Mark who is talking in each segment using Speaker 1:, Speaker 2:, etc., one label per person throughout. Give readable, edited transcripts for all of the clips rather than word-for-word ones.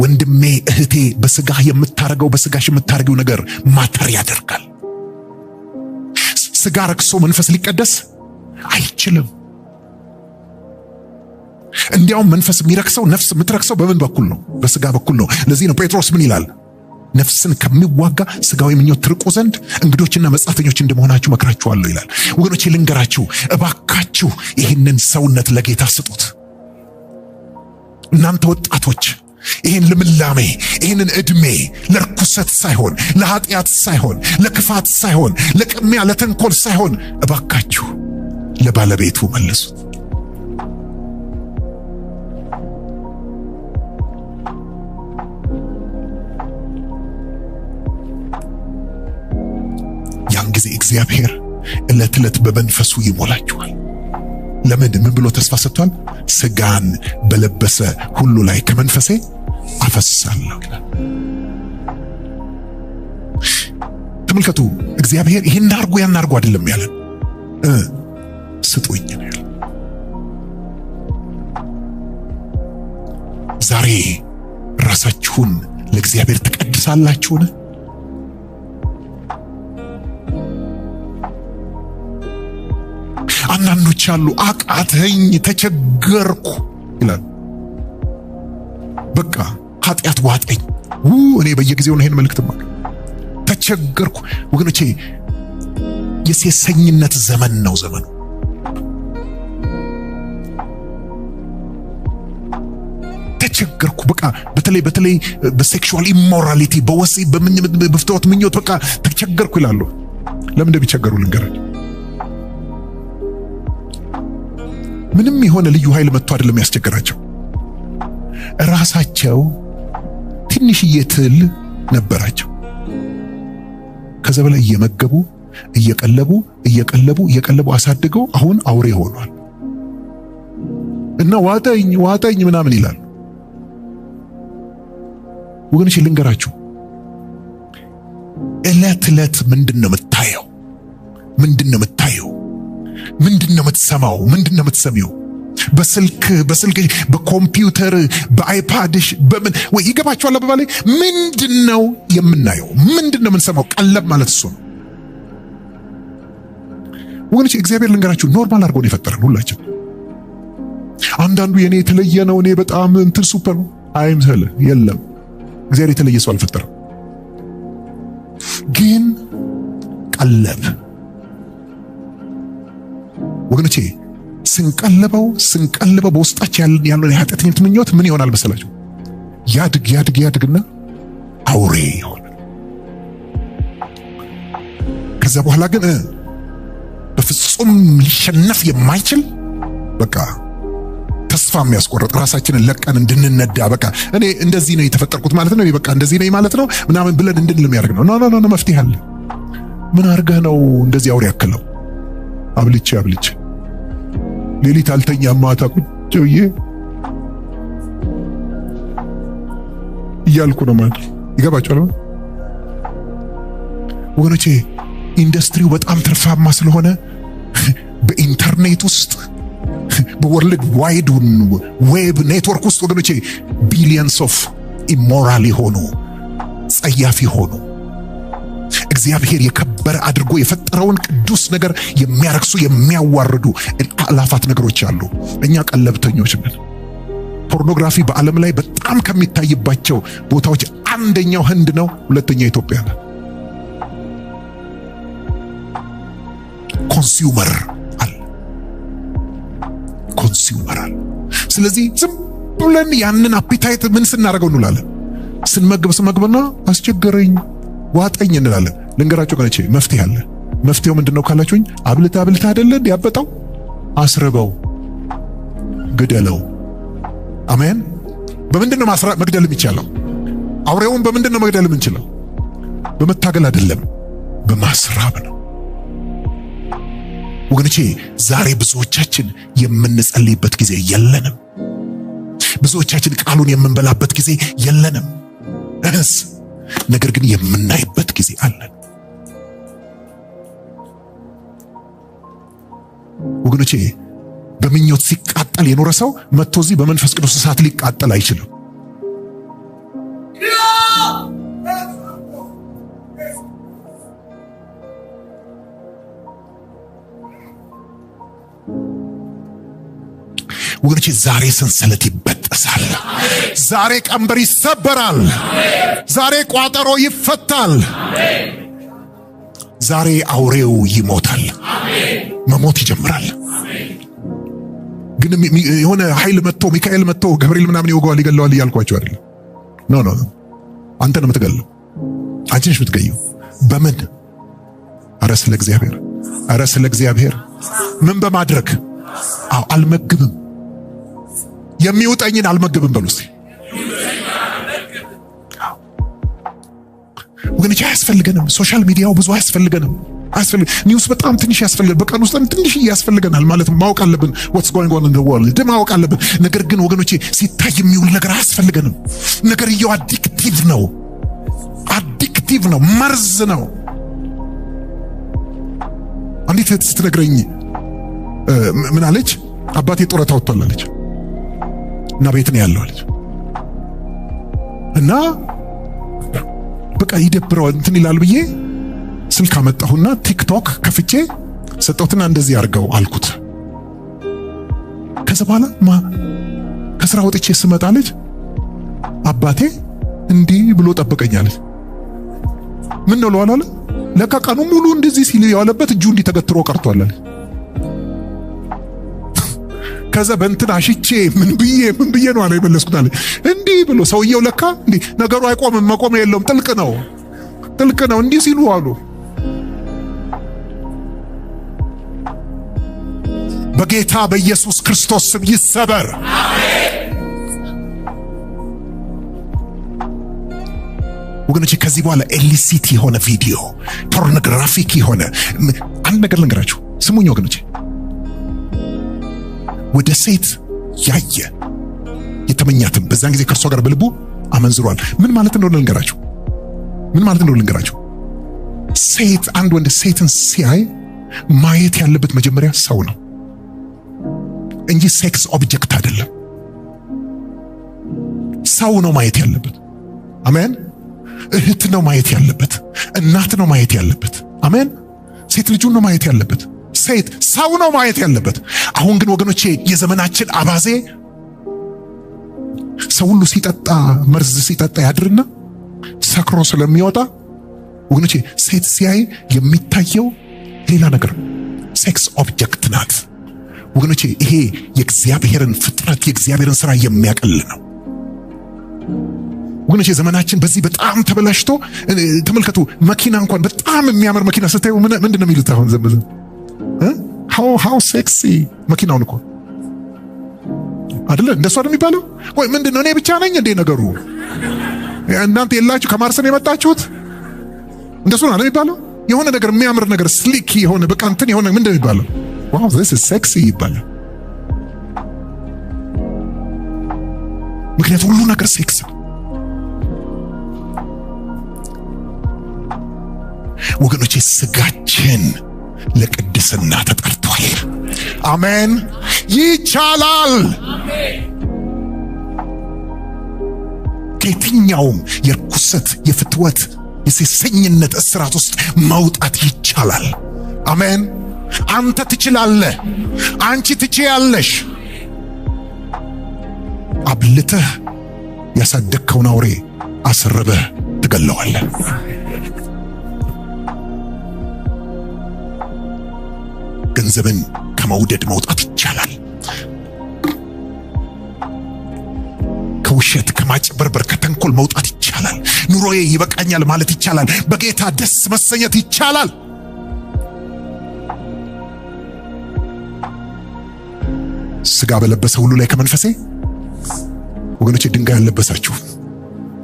Speaker 1: ወንድሜ እህቴ በስጋህ የምታረገው በስጋሽ የምታረገው ነገር ማተር ያደርጋል። ስጋ ረክሶ መንፈስ ሊቀደስ አይችልም። እንዲያውም መንፈስ የሚረክሰው ነፍስ የምትረክሰው በምን በኩል ነው? በስጋ በኩል ነው። ለዚህ ነው ጴጥሮስ ምን ይላል? ነፍስን ከሚዋጋ ስጋዊ ምኞት ትርቁ ዘንድ እንግዶችና መጻተኞች እንደመሆናችሁ መክራችኋለሁ ይላል። ወገኖቼ ልንገራችሁ እባካችሁ ይህንን ሰውነት ለጌታ ስጡት። እናንተ ወጣቶች ይህን ልምላሜ ይህንን ዕድሜ ለርኩሰት ሳይሆን ለኃጢአት ሳይሆን ለክፋት ሳይሆን ለቅሚያ ለተንኮል ሳይሆን እባካችሁ ለባለቤቱ መልሱት። ያን ጊዜ እግዚአብሔር ዕለት ዕለት በመንፈሱ ይሞላችኋል። ለምን? ምን ብሎ ተስፋ ሰጥቷል? ስጋን በለበሰ ሁሉ ላይ ከመንፈሴ አፈሳለሁ ይላል። ተመልከቱ፣ እግዚአብሔር ይህን አርጉ ያን አርጉ አይደለም ያለን፣ ስጡኝ ነው ያለን። ዛሬ ራሳችሁን ለእግዚአብሔር ትቀድሳላችሁን? አንዳንዶች አሉ አቃተኝ ተቸገርኩ ይላል። በቃ ኃጢአት ዋጠኝ። እኔ በየጊዜው ነው ይሄን መልእክትማ ተቸገርኩ። ወገኖቼ የሴሰኝነት ዘመን ነው ዘመኑ። ተቸገርኩ በቃ በተለይ በሴክሹዋል ኢሞራሊቲ በወሲብ በፍትወት ምኞት በቃ ተቸገርኩ ይላሉ። ለምን እንደሚቸገሩ ልንገራችሁ። ምንም የሆነ ልዩ ኃይል መጥቶ አይደለም ያስቸገራቸው። ራሳቸው ትንሽዬ ትል ነበራቸው። ከዛ በላይ እየመገቡ እየቀለቡ አሳድገው አሁን አውሬ ሆኗል እና ዋጠኝ ምናምን ይላል። ወገኖች ልንገራችሁ፣ ዕለት ዕለት ምንድነው የምታየው? ምንድነው የምታየው? ምንድነው የምትሰማው? ምንድነው የምትሰሚው? በስልክ በኮምፒውተር በአይፓድሽ በምን ወይ ይገባችኋል? አባባሌ ምንድነው የምናየው? ምንድነው የምንሰማው? ቀለብ ማለት እሱ ነው ወገኖች። እግዚአብሔር ልንገራችሁ ኖርማል አድርጎ ነው የፈጠረን ሁላችን። አንዳንዱ የኔ የተለየ ነው፣ እኔ በጣም እንትን ሱፐር ነው አይምሰል። የለም እግዚአብሔር የተለየ ሰው አልፈጠረም። ግን ቀለብ ወገኖቼ ስንቀልበው በውስጣችን ያለው የኃጢአተኝነት ምኞት ምን ይሆናል መሰላችሁ? ያድግና አውሬ ይሆናል። ከዛ በኋላ ግን በፍጹም ሊሸነፍ የማይችል በቃ ተስፋ የሚያስቆርጥ ራሳችንን ለቀን እንድንነዳ በቃ እኔ እንደዚህ ነው የተፈጠርኩት ማለት ነው፣ በቃ እንደዚህ ነኝ ማለት ነው ምናምን ብለን እንድንል የሚያደርግ ነው። ኖ መፍትሄ አለ። ምን አድርገህ ነው እንደዚህ አውሬ ያክለው? አብልቼ ሌሊት አልተኛም፣ ማታ ቁጭ ብዬ እያልኩ ነው ማለት ይገባችኋል ወገኖቼ። ኢንዱስትሪው በጣም ትርፋማ ስለሆነ በኢንተርኔት ውስጥ በወርልድ ዋይድ ዌብ ኔትወርክ ውስጥ ወገኖቼ ቢሊየንስ ኦፍ ኢሞራል የሆኑ ጸያፍ የሆኑ እግዚአብሔር የከበረ አድርጎ የፈጠረውን ቅዱስ ነገር የሚያረክሱ የሚያዋርዱ አላፋት ነገሮች አሉ። እኛ ቀለብተኞች ነን። ፖርኖግራፊ በዓለም ላይ በጣም ከሚታይባቸው ቦታዎች አንደኛው ህንድ ነው፣ ሁለተኛው ኢትዮጵያ ነው። ኮንሱመር አለ። ስለዚህ ዝም ብለን ያንን አፒታይት ምን ስናደርገው እንውላለን? ስንመግብና አስቸገረኝ ዋጠኝ እንላለን። ልንገራችሁ ቀነቼ መፍትሄ አለ። መፍትሄው ምንድነው ካላችሁኝ፣ አብልታ አይደለ ያበጣው፣ አስርበው፣ ግደለው። አሜን። በምንድነው መግደል የሚቻለው? አውሬውን በምንድነው መግደል የምንችለው? በመታገል አይደለም፣ በማስራብ ነው ወገኖቼ። ዛሬ ብዙዎቻችን የምንጸልይበት ጊዜ የለንም። ብዙዎቻችን ቃሉን የምንበላበት ጊዜ የለንም። ነገር ግን የምናይበት ጊዜ አለን ወገኖቼ። በምኞት ሲቃጠል የኖረ ሰው መጥቶ እዚህ በመንፈስ ቅዱስ እሳት ሊቃጠል አይችልም። ወገኖቼ ዛሬ ሰንሰለት ይበጠሳል። ዛሬ ቀንበር ይሰበራል። ዛሬ ቋጠሮ ይፈታል። ዛሬ አውሬው ይሞታል። መሞት ይጀምራል። ግን የሆነ ኃይል መጥቶ ሚካኤል መጥቶ ገብርኤል ምናምን ይወጋዋል ይገለዋል እያልኳቸው አይደለም። ኖ አንተ ነው የምትገለው። አንቺ ነሽ የምትገየው። በምን? ኧረ ስለ እግዚአብሔር፣ ኧረ ስለ እግዚአብሔር። ምን በማድረግ? አልመግብም፣ የሚውጠኝን አልመግብም በሉ እስቲ። ወገኖች አያስፈልገንም። ሶሻል ሚዲያው ብዙ አያስፈልገንም። ኒውስ በጣም ትንሽ ያስፈልገናል። በቀን ውስጥ ትንሽ ያስፈልገናል ማለት ማወቅ አለብን። what's going on in the world ማወቅ አለብን። ነገር ግን ወገኖቼ ሲታይ የሚውል ነገር አያስፈልገንም። ነገርየው አዲክቲቭ ነው፣ አዲክቲቭ ነው፣ መርዝ ነው። አንዲት ስትነግረኝ ምን አለች? አባቴ ጡረታ ወጥቷል አለች እና ቤት ነው ያለው አለች እና በቃ ይደብረው እንትን ይላል ብዬ ስልክ አመጣሁና ቲክቶክ ከፍቼ ሰጠሁትና እንደዚህ አድርገው አልኩት። ከዛ በኋላ ከስራ ወጥቼ ስመጣለች አባቴ እንዲህ ብሎ ጠበቀኛለች። ምን ነው ለዋለ ለካ ቀኑ ሙሉ እንደዚህ ሲል ያለበት እጁ እንዲህ ተገትሮ ቀርቷል አለች። ከዛ በእንትን አሽቼ ምን ብዬ ነው አለ የመለስኩት አለ እንዲህ ብሎ ሰውየው ለካ እንዲህ ነገሩ አይቆምም፣ መቆም የለውም፣ ጥልቅ ነው እንዲህ ሲሉ አሉ። በጌታ በኢየሱስ ክርስቶስ ስም ይሰበር። ወገኖቼ ከዚህ በኋላ ኤሊሲቲ የሆነ ቪዲዮ፣ ፖርኖግራፊክ የሆነ አንድ ነገር ልንገራችሁ። ስሙኝ ወገኖቼ፣ ወደ ሴት ያየ የተመኛትም በዛን ጊዜ ከእርሷ ጋር በልቡ አመንዝሯል። ምን ማለት እንደሆነ ልንገራችሁ። ሴት አንድ ወንድ ሴትን ሲያይ ማየት ያለበት መጀመሪያ ሰው ነው እንጂ ሴክስ ኦብጀክት አይደለም። ሰው ነው ማየት ያለበት። አሜን። እህት ነው ማየት ያለበት። እናት ነው ማየት ያለበት። አሜን። ሴት ልጁን ነው ማየት ያለበት። ሴት ሰው ነው ማየት ያለበት። አሁን ግን ወገኖቼ የዘመናችን አባዜ ሰው ሁሉ ሲጠጣ መርዝ ሲጠጣ ያድርና ሰክሮ ስለሚወጣ ወገኖቼ ሴት ሲያይ የሚታየው ሌላ ነገር፣ ሴክስ ኦብጀክት ናት። ወገኖቼ ይሄ የእግዚአብሔርን ፍጥረት የእግዚአብሔርን ሥራ የሚያቀል ነው። ወገኖቼ ዘመናችን በዚህ በጣም ተበላሽቶ ተመልከቱ። መኪና እንኳን በጣም የሚያምር መኪና ስታዩ ምንድነው የሚሉት? አሁን ዘመን how sexy መኪናውን እኮ አይደለ? እንደሱ አይደል የሚባለው? ወይ ምንድነው? እኔ ብቻ ነኝ እንዴ ነገሩ? እናንተ የላችሁ ከማርሰን የመጣችሁት? እንደሱ ነው አይደል የሚባለው? የሆነ ነገር የሚያምር ነገር ስሊክ የሆነ በቃ እንትን የሆነ ምንድነው የሚባለው? wow this is sexy ይባላል። ምክንያቱም ሁሉ ነገር ሴክስ ነው። ወገኖቼ ስጋችን ለቅድስና ተጠርቷል። አሜን። ይቻላል። ከየትኛውም የርኩሰት የፍትወት የሴሰኝነት እስራት ውስጥ መውጣት ይቻላል። አሜን። አንተ ትችላለህ። አንቺ ትችያለሽ። አብልተህ ያሳደግከውን አውሬ አስርበህ ትገለዋለህ። ገንዘብን ከመውደድ መውጣት ይቻላል። ከውሸት ከማጭበርበር ከተንኮል መውጣት ይቻላል። ኑሮዬ ይበቃኛል ማለት ይቻላል። በጌታ ደስ መሰኘት ይቻላል። ስጋ በለበሰ ሁሉ ላይ ከመንፈሴ ወገኖቼ ድንጋይ ያለበሳችሁ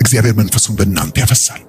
Speaker 1: እግዚአብሔር መንፈሱን በእናንተ ያፈሳል።